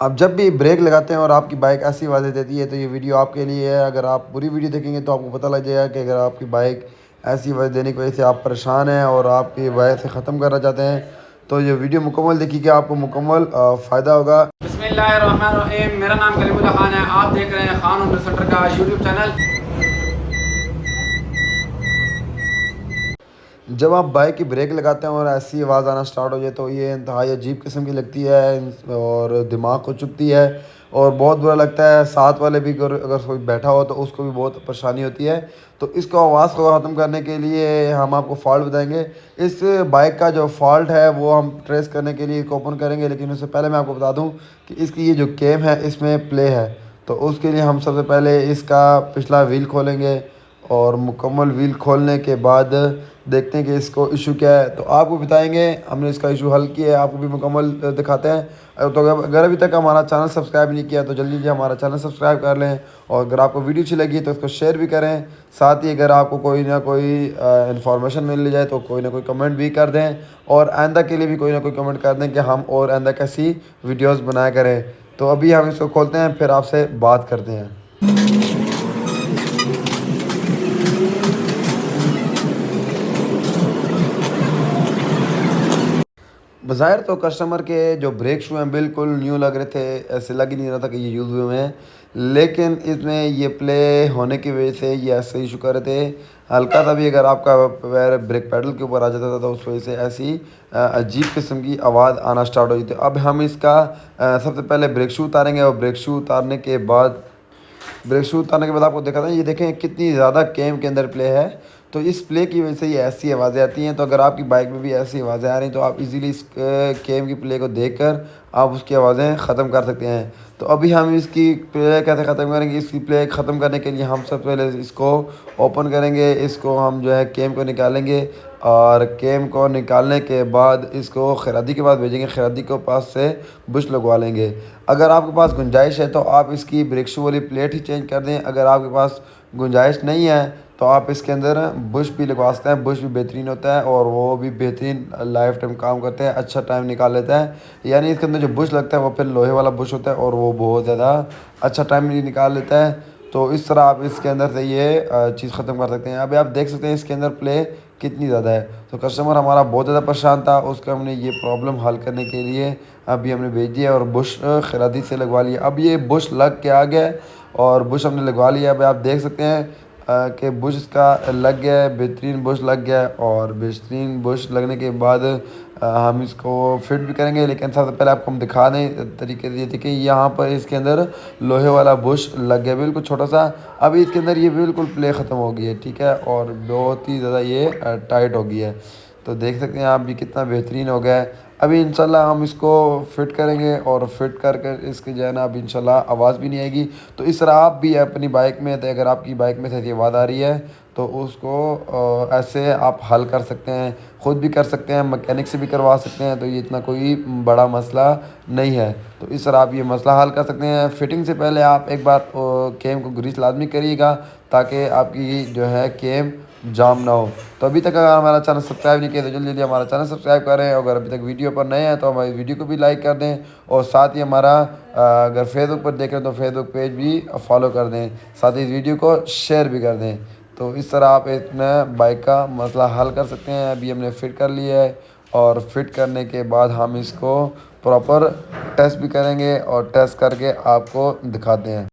आप जब भी ब्रेक लगाते हैं और आपकी बाइक ऐसी आवाज़ें देती है तो ये वीडियो आपके लिए है। अगर आप पूरी वीडियो देखेंगे तो आपको पता लग जाएगा कि अगर आपकी बाइक ऐसी आवाज़ देने की वजह से आप परेशान हैं और आप ये बाइक से ख़त्म करना चाहते हैं तो ये वीडियो मुकम्मल देखिए कि आपको मुकम्मल फ़ायदा होगा। बिस्मिल्लाहिर्रहमानिर्रहीम। मेरा नाम कलीमुल्लाह खान है। आप देख रहे हैं खान होम सेंटर का यूट्यूब चैनल। जब आप बाइक की ब्रेक लगाते हैं और ऐसी आवाज़ आना स्टार्ट हो जाए तो ये इंतहाई अजीब किस्म की लगती है और दिमाग को चुभती है और बहुत बुरा लगता है। साथ वाले भी अगर कोई बैठा हो तो उसको भी बहुत परेशानी होती है। तो इसको आवाज़ को ख़त्म करने के लिए हम आपको फ़ॉल्ट बताएंगे। इस बाइक का जो फ़ॉल्ट है वो हम ट्रेस करने के लिए इसको ओपन करेंगे, लेकिन उससे पहले मैं आपको बता दूँ कि इसकी ये जो केम है इसमें प्ले है। तो उसके लिए हम सबसे पहले इसका पिछला व्हील खोलेंगे और मुकम्मल व्हील खोलने के बाद देखते हैं कि इसको इशू क्या है तो आपको बताएंगे। हमने इसका इशू हल किया है, आपको भी मुकम्मल दिखाते हैं। तो अगर अभी तक हमारा चैनल सब्सक्राइब नहीं किया तो जल्दी जल्दी हमारा चैनल सब्सक्राइब कर लें और अगर आपको वीडियो अच्छी लगी तो इसको शेयर भी करें। साथ ही अगर आपको कोई ना कोई इन्फॉर्मेशन मिल जाए तो कोई ना कोई कमेंट भी कर दें और आइंदा के लिए भी कोई ना कोई कमेंट कर दें कि हम और आइंदा कैसी वीडियोज़ बनाया करें। तो अभी हम इसको खोलते हैं फिर आपसे बात करते हैं। बज़ाहिर तो कस्टमर के जो ब्रेक शू हैं बिल्कुल न्यू लग रहे थे, ऐसे लग ही नहीं रहा था कि ये यूज़ हुए हैं, लेकिन इसमें ये प्ले होने की वजह से ये ऐसे इशू कर रहे थे। हल्का सा भी अगर आपका पैर ब्रेक पैडल के ऊपर आ जाता था तो उस वजह से ऐसी अजीब किस्म की आवाज़ आना स्टार्ट हो जाती है। अब हम इसका सबसे पहले ब्रेक शू उतारेंगे और ब्रेक शू उतारने के बाद आपको देखा था, ये देखें कितनी ज़्यादा केम के अंदर प्ले है। तो इस प्ले की वजह से ये ऐसी आवाज़ें आती हैं। तो अगर आपकी बाइक में भी ऐसी आवाज़ें आ रही हैं तो आप इजीली इस केम की प्ले को देखकर आप उसकी आवाज़ें ख़त्म कर सकते हैं। तो अभी हम इसकी प्ले कैसे ख़त्म करेंगे, इसकी प्ले ख़त्म करने के लिए हम सबसे पहले इसको ओपन करेंगे, इसको हम जो है केम को निकालेंगे और केम को निकालने के बाद इसको खरादी के पास भेजेंगे, खरादी के पास से बुश लगवा लेंगे। अगर आपके पास गुंजाइश है तो आप इसकी ब्रेक शू वाली प्लेट ही चेंज कर दें। अगर आपके पास गुंजाइश नहीं है तो आप इसके अंदर बुश भी लगवा सकते हैं। बुश भी बेहतरीन होता है और वो भी बेहतरीन लाइफ टाइम काम करते हैं, अच्छा टाइम निकाल लेता है। यानी इसके अंदर जो बुश लगता है वो फिर लोहे वाला बुश होता है और वो बहुत ज़्यादा अच्छा टाइम निकाल लेता है। तो इस तरह आप इसके अंदर से ये चीज़ ख़त्म कर सकते हैं। अभी आप देख सकते हैं इसके अंदर प्ले कितनी ज़्यादा है। तो कस्टमर हमारा बहुत ज़्यादा परेशान था, उसका हमने ये प्रॉब्लम हल करने के लिए अभी हमने भेज दिया और बुश खरादी से लगवा लिया। अब ये बुश लग के आ गया और बुश हमने लगवा लिया। अब आप देख सकते हैं कि बुश इसका लग गया है, बेहतरीन बुश लग गया है। और बेहतरीन बुश लगने के बाद हम इसको फिट भी करेंगे, लेकिन सबसे पहले आपको हम दिखा दें तरीके से। देखिए यहाँ पर इसके अंदर लोहे वाला बुश लग गया बिल्कुल छोटा सा। अभी इसके अंदर ये बिल्कुल प्ले ख़त्म हो गई है, ठीक है, और बहुत ही ज़्यादा ये टाइट हो गई है। तो देख सकते हैं आप भी कितना बेहतरीन हो गया है। अभी इंशाल्लाह हम इसको फ़िट करेंगे और फिट कर कर इसके जो है ना अब इंशाल्लाह आवाज़ भी नहीं आएगी। तो इस तरह आप भी अपनी बाइक में, तो अगर आपकी बाइक में से ऐसी आवाज़ आ रही है तो उसको ऐसे आप हल कर सकते हैं, ख़ुद भी कर सकते हैं, मैकेनिक से भी करवा सकते हैं। तो ये इतना कोई बड़ा मसला नहीं है। तो इस तरह आप ये मसला हल कर सकते हैं। फ़िटिंग से पहले आप एक बार केम को ग्रीस लाजमी करिएगा ताकि आपकी जो है केम जाम ना हो। तो अभी तक अगर हमारा चैनल सब्सक्राइब नहीं किया तो जल्दी जल्दी हमारा चैनल सब्सक्राइब करें। और अगर अभी तक वीडियो पर नए हैं तो हमारी वीडियो को भी लाइक कर दें और साथ ही हमारा अगर फेसबुक पर देख रहे हैं तो फेसबुक पेज भी फॉलो कर दें, साथ ही इस वीडियो को शेयर भी कर दें। तो इस तरह आप इतना बाइक का मसला हल कर सकते हैं। अभी हमने फ़िट कर लिया है और फिट करने के बाद हम इसको प्रॉपर टेस्ट भी करेंगे और टेस्ट करके आपको दिखाते हैं।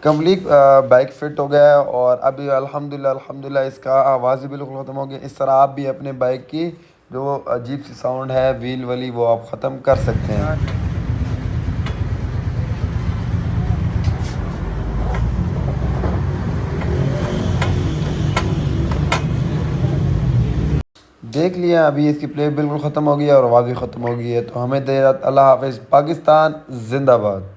कंप्लीट बाइक फ़िट हो गया है और अभी अल्हम्दुलिल्लाह इसका आवाज़ भी बिल्कुल ख़त्म हो गया। इस तरह आप भी अपने बाइक की जो अजीब सी साउंड है व्हील वाली वो आप ख़त्म कर सकते हैं। देख लिया, अभी इसकी प्ले बिल्कुल ख़त्म हो गई है और आवाज़ भी ख़त्म हो गई है। तो हमें दे अल्लाह हाफ़िज़। पाकिस्तान ज़िंदाबाद।